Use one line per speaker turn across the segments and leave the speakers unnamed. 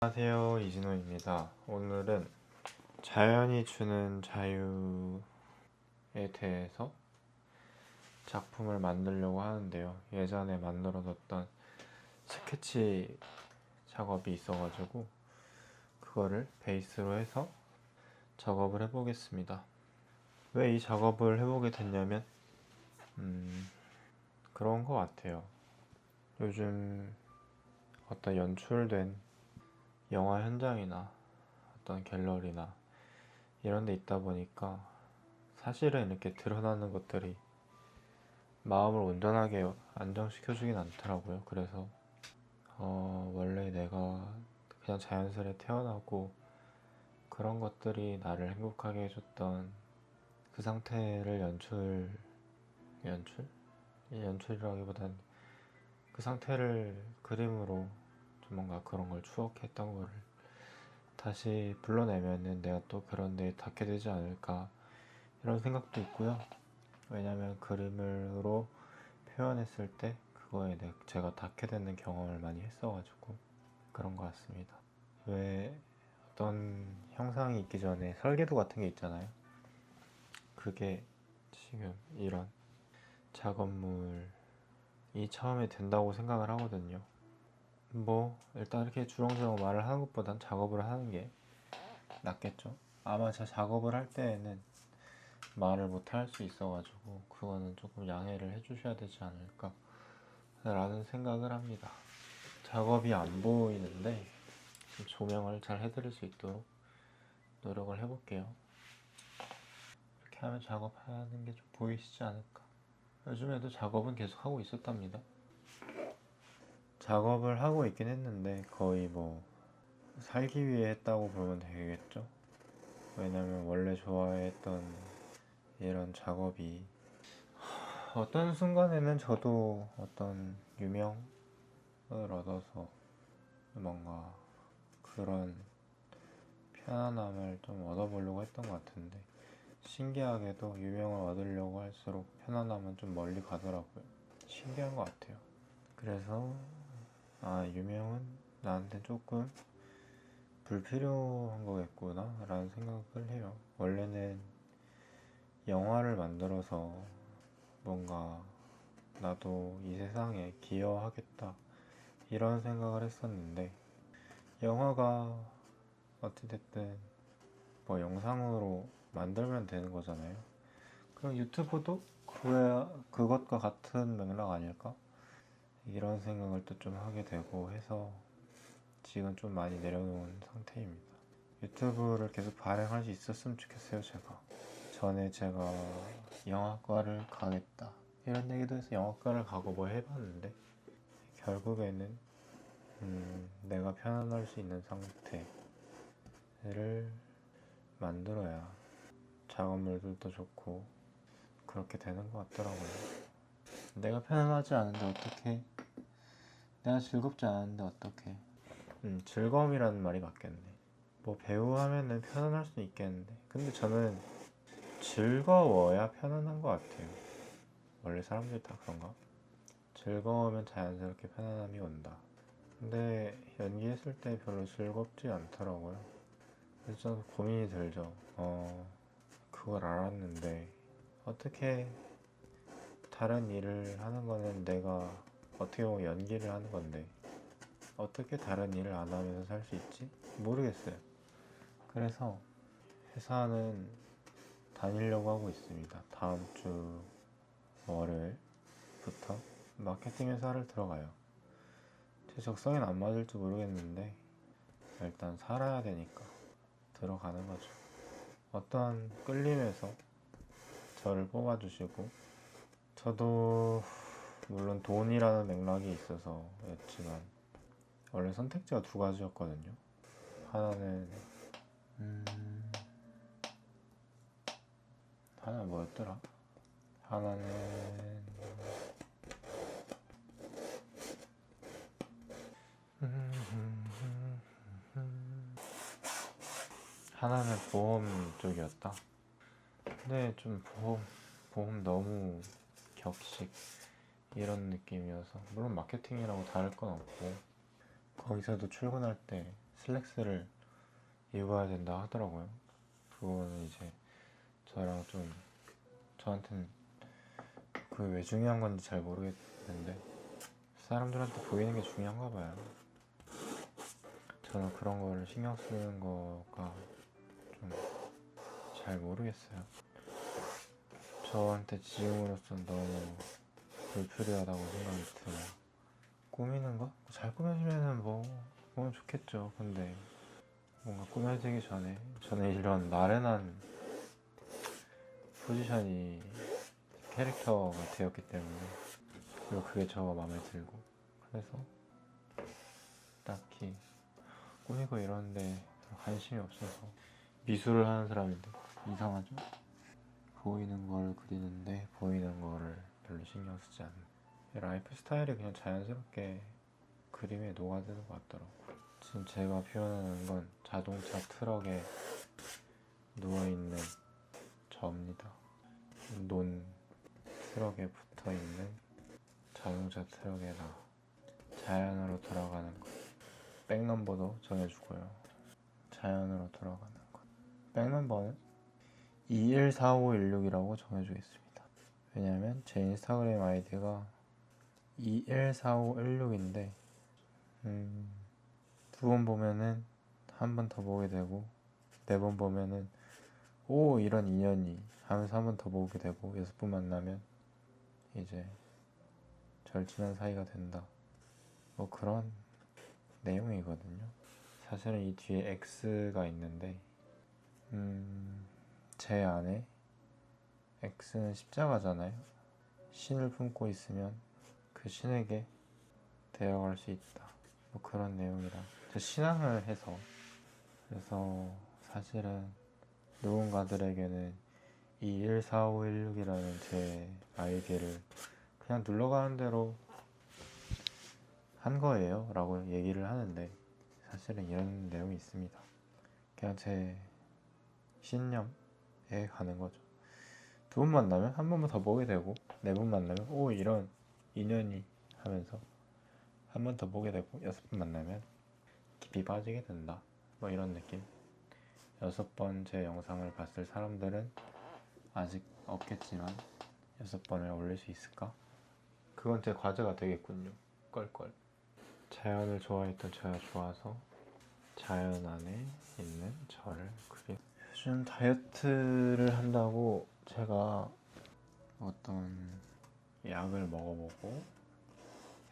안녕하세요, 이진호입니다. 오늘은 자연이 주는 자유에 대해서 작품을 만들려고 하는데요. 예전에 만들어뒀던 스케치 작업이 있어가지고 그거를 베이스로 해서 작업을 해보겠습니다. 왜 이 작업을 해보게 됐냐면 그런 것 같아요. 요즘 어떤 연출된 영화 현장이나 어떤 갤러리나 이런 데 있다 보니까 사실은 이렇게 드러나는 것들이 마음을 온전하게 안정시켜주긴 않더라고요. 그래서 원래 내가 그냥 자연스레 태어나고 그런 것들이 나를 행복하게 해줬던 그 상태를 연출이라기보단 그 상태를 그림으로 좀 뭔가 그런 걸 추억했던 거를 다시 불러내면은 내가 또 그런 데에 닿게 되지 않을까 이런 생각도 있고요. 왜냐면 그림으로 표현했을 때 그거에 제가 닿게 되는 경험을 많이 했어가지고 그런 것 같습니다. 왜 어떤 형상이 있기 전에 설계도 같은 게 있잖아요. 그게 지금 이런 작업물이 처음에 된다고 생각을 하거든요. 뭐 일단 이렇게 주렁주렁 말을 하는 것보단 작업을 하는 게 낫겠죠. 아마 제가 작업을 할 때에는 말을 못 할 수 있어가지고 그거는 조금 양해를 해주셔야 되지 않을까 라는 생각을 합니다. 작업이 안 보이는데 조명을 잘 해드릴 수 있도록 노력을 해볼게요. 이렇게 하면 작업하는 게 좀 보이시지 않을까. 요즘에도 작업은 계속 하고 있었답니다. 작업을 하고 있긴 했는데 거의 뭐 살기 위해 했다고 보면 되겠죠. 왜냐면 원래 좋아했던 이런 작업이 어떤 순간에는 저도 어떤 유명을 얻어서 뭔가 그런 편안함을 좀 얻어보려고 했던 것 같은데 신기하게도 유명을 얻으려고 할수록 편안함은 좀 멀리 가더라고요. 신기한 것 같아요. 그래서 유명은 나한테 조금 불필요한 거겠구나 라는 생각을 해요. 원래는 영화를 만들어서 뭔가 나도 이 세상에 기여하겠다 이런 생각을 했었는데 영화가 어찌됐든 뭐 영상으로 만들면 되는 거잖아요. 그럼 유튜브도 그것과 같은 맥락 아닐까? 이런 생각을 또 좀 하게 되고 해서 지금 좀 많이 내려놓은 상태입니다. 유튜브를 계속 발행할 수 있었으면 좋겠어요. 전에 제가 영화과를 가겠다 이런 얘기도 해서 영화과를 가고 뭐 해봤는데 결국에는 내가 편안할 수 있는 상태를 만들어야 작업물들도 좋고 그렇게 되는 것 같더라고요. 내가 편안하지 않은데 어떻게, 내가 즐겁지 않은데 어떻게. 즐거움이라는 말이 맞겠네. 뭐 배우 하면은 편안할 수는 있겠는데 근데 저는 즐거워야 편안한 것 같아요. 원래 사람들이 다 그런가? 즐거우면 자연스럽게 편안함이 온다. 근데 연기했을 때 별로 즐겁지 않더라고요. 그래서 좀 고민이 들죠. 그걸 알았는데 어떻게 다른 일을 하는 거는 내가 어떻게 보면 연기를 하는 건데 어떻게 다른 일을 안 하면서 살 수 있지? 모르겠어요. 그래서 회사는 다니려고 하고 있습니다. 다음 주 월요일부터 마케팅 회사를 들어가요. 제 적성에는 안 맞을지 모르겠는데 일단 살아야 되니까 들어가는 거죠. 어떤 끌림에서 저를 뽑아주시고 저도 물론 돈이라는 맥락이 있어서였지만 원래 선택지가 두 가지였거든요. 하나는 하나 뭐였더라? 하나는 하나는 보험 쪽이었다. 근데 좀 보험 너무 격식 이런 느낌이어서 물론 마케팅이라고 다를 건 없고 거기서도 출근할 때 슬랙스를 입어야 된다 하더라고요. 그거는 이제 저랑 좀 저한테는 그게 왜 중요한 건지 잘 모르겠는데 사람들한테 보이는 게 중요한가 봐요. 저는 그런 거를 신경 쓰는 거가 좀 잘 모르겠어요. 저한테 지금으로선 너무 불필요하다고 생각이 들어요. 꾸미는 거? 잘 꾸며지면은 뭐 좋겠죠. 근데 뭔가 꾸며지기 전에 저는 이런 나른한 포지션이 캐릭터가 되었기 때문에, 그리고 그게 저 마음에 들고, 그래서 딱히 꾸미고 이러는데 관심이 없어서. 미술을 하는 사람인데 이상하죠? 보이는 걸 그리는데 보이는 거를 별로 신경 쓰지 않는 라이프 스타일이 그냥 자연스럽게 그림에 녹아드는 것 같더라고요. 지금 제가 표현하는 건 자동차 트럭에 누워있는 저입니다. 논 트럭에 붙어있는 자동차 트럭에 나 자연으로 돌아가는 것. 백넘버도 정해주고요. 자연으로 돌아가는 것. 백넘버는 214516이라고 정해져 있습니다. 왜냐면 제 인스타그램 아이디가 214516인데 두 번 보면은 한 번 더 보게 되고, 네 번 보면은 오 이런 인연이 하면서 한 번 더 보게 되고, 여섯 번 만나면 이제 절친한 사이가 된다, 뭐 그런 내용이거든요. 사실은 이 뒤에 X가 있는데 제 안에 X는 십자가잖아요. 신을 품고 있으면 그 신에게 데려갈 수 있다, 뭐 그런 내용이라 저 신앙을 해서. 그래서 사실은 누군가들에게는 이 14516이라는 제 아이디를 그냥 눌러가는 대로 한 거예요 라고 얘기를 하는데, 사실은 이런 내용이 있습니다. 그냥 제 신념에 가는 거죠. 두 번 만나면 한 번만 더 보게 되고, 네 번 만나면 오 이런 인연이 하면서 한 번 더 보게 되고, 여섯 번 만나면 깊이 빠지게 된다, 뭐 이런 느낌. 여섯 번째 영상을 봤을 사람들은 아직 없겠지만 여섯 번을 올릴 수 있을까? 그건 제 과제가 되겠군요. 껄껄. 자연을 좋아했던 제가 좋아서 자연 안에 있는 저를 그려. 요즘 다이어트를 한다고 제가 어떤 약을 먹어보고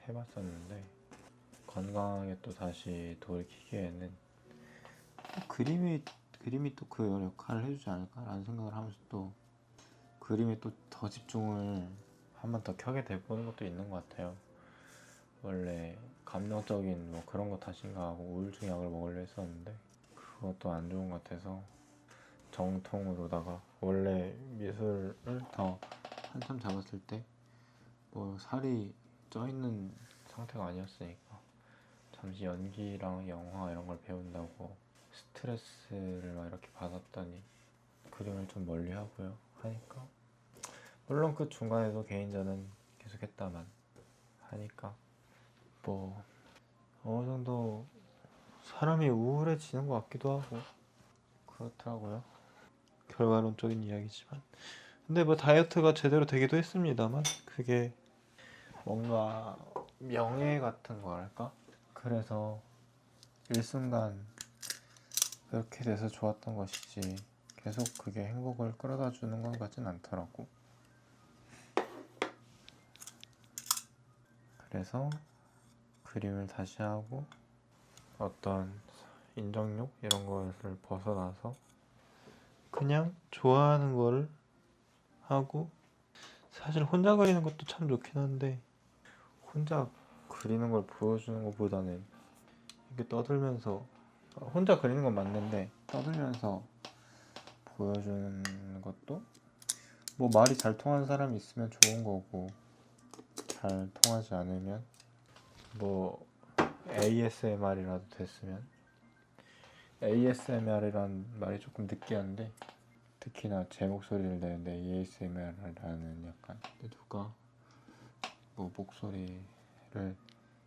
해봤었는데, 건강하게 또 다시 돌이키기에는 그림이 또 그 역할을 해주지 않을까라는 생각을 하면서, 또 그림에 또 더 집중을 한 번 더 켜게 되는 것도 있는 것 같아요. 원래 감정적인 뭐 그런 거 탓인가 하고 우울증 약을 먹으려 했었는데 그것도 안 좋은 것 같아서 정통으로다가, 원래 미술을 더 한참 잡았을 때 뭐 살이 쪄있는 상태가 아니었으니까 잠시 연기랑 영화 이런 걸 배운다고 스트레스를 막 이렇게 받았더니 그림을 좀 멀리 하고요 하니까, 물론 그 중간에도 개인전은 계속 했다만 하니까 뭐 어느 정도 사람이 우울해지는 것 같기도 하고 그렇더라고요. 결과론적인 이야기지만. 근데 뭐 다이어트가 제대로 되기도 했습니다만, 그게 뭔가 명예 같은 거랄까? 그래서 일순간 그렇게 돼서 좋았던 것이지 계속 그게 행복을 끌어다 주는 것 같진 않더라고. 그래서 그림을 다시 하고 어떤 인정욕 이런 것을 벗어나서 그냥 좋아하는 거를 하고, 사실 혼자 그리는 것도 참 좋긴 한데 혼자 그리는 걸 보여주는 것보다는 이렇게 떠들면서, 혼자 그리는 건 맞는데 떠들면서 보여주는 것도, 뭐 말이 잘 통하는 사람이 있으면 좋은 거고, 잘 통하지 않으면 뭐 ASMR이라도 됐으면. ASMR이란 말이 조금 느끼한데, 특히나 제 목소리를 내는데 ASMR이라는 약간, 누가 뭐 목소리를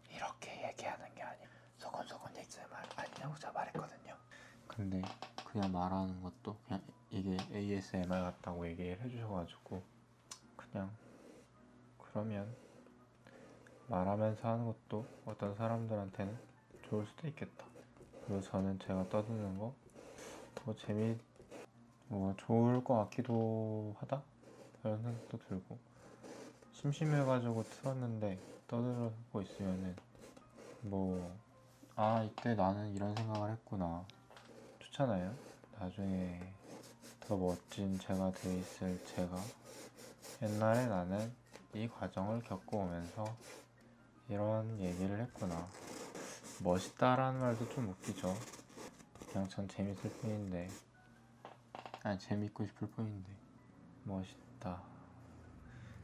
이렇게 얘기하는 게 아니고 소곤소곤 ASMR 안녕 해보자 말했거든요. 근데 그냥 말하는 것도 그냥 이게 ASMR 같다고 얘기를 해주셔가지고 그냥 그러면 말하면서 하는 것도 어떤 사람들한테는 좋을 수도 있겠다. 그리고 저는 제가 떠드는 거 좋을 것 같기도 하다 이런 생각도 들고, 심심해가지고 틀었는데 떠들고 있으면은 이때 나는 이런 생각을 했구나 좋잖아요. 나중에 더 멋진 제가 돼 있을 제가, 옛날에 나는 이 과정을 겪어오면서 이런 얘기를 했구나. 멋있다라는 말도 좀 웃기죠. 그냥 전 재밌을 뿐인데, 재밌고 싶을 뿐인데 멋있다.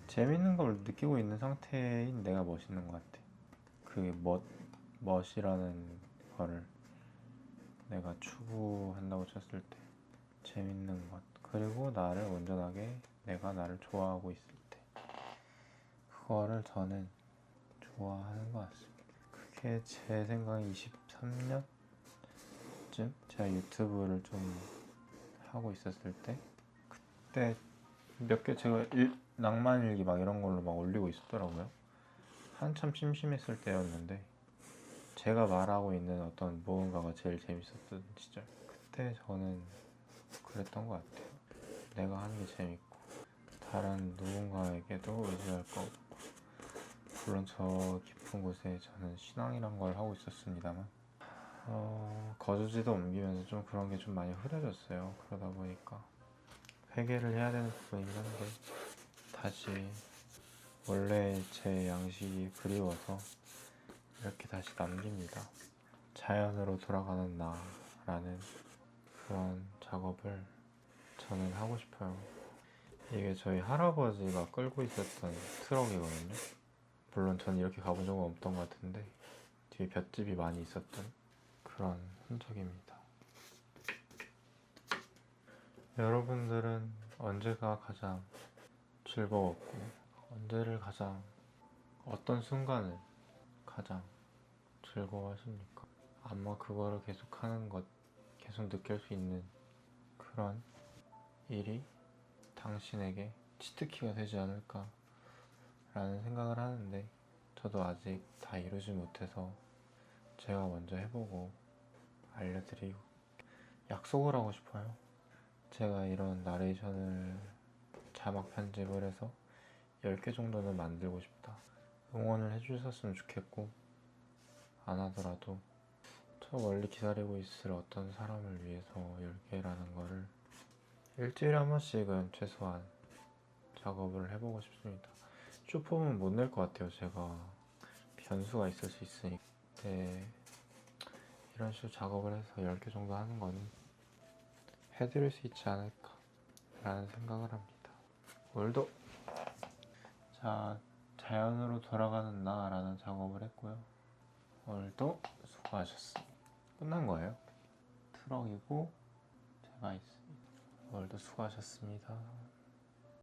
재밌는 걸 느끼고 있는 상태인 내가 멋있는 것 같아. 멋이라는 거를 내가 추구한다고 쳤을 때 재밌는 것, 그리고 나를 온전하게 내가 나를 좋아하고 있을 때, 그거를 저는 좋아하는 것 같습니다. 그게 제 생각에 23년쯤 제가 유튜브를 좀 하고 있었을 때, 그때 몇 개 제가 낭만일기 막 이런 걸로 막 올리고 있었더라고요. 한참 심심했을 때였는데 제가 말하고 있는 어떤 무언가가 제일 재밌었던 시절, 그때 저는 그랬던 것 같아요. 내가 하는 게 재밌고 다른 누군가에게도 의지할 거 없고, 물론 저 깊은 곳에 저는 신앙이란 걸 하고 있었습니다만 거주지도 옮기면서 좀 그런 게 좀 많이 흐려졌어요. 그러다 보니까 회개를 해야 되는 부분이긴 한데 다시 원래 제 양식이 그리워서 이렇게 다시 남깁니다. 자연으로 돌아가는 나라는 그런 작업을 저는 하고 싶어요. 이게 저희 할아버지가 끌고 있었던 트럭이거든요. 물론 전 이렇게 가본 적은 없던 것 같은데 뒤에 볏짚이 많이 있었던 그런 흔적입니다. 여러분들은 언제가 가장 즐거웠고 어떤 순간을 가장 즐거워하십니까? 아마 그거를 계속하는 것, 계속 느낄 수 있는 그런 일이 당신에게 치트키가 되지 않을까 라는 생각을 하는데, 저도 아직 다 이루지 못해서 제가 먼저 해보고 알려드리고 약속을 하고 싶어요. 제가 이런 나레이션을 자막 편집을 해서 10개 정도는 만들고 싶다. 응원을 해주셨으면 좋겠고, 안 하더라도 저 멀리 기다리고 있을 어떤 사람을 위해서 10개라는 거를 일주일에 한 번씩은 최소한 작업을 해보고 싶습니다. 쇼폼은 못 낼 것 같아요. 제가 변수가 있을 수 있으니까. 네, 이런 식으로 작업을 해서 10개 정도 하는 거는 해드릴 수 있지 않을까 라는 생각을 합니다. 오늘도 자연으로 돌아가는 나라는 작업을 했고요. 오늘도 수고하셨습니다. 끝난 거예요. 트럭이고 제가 있습니다. 오늘도 수고하셨습니다.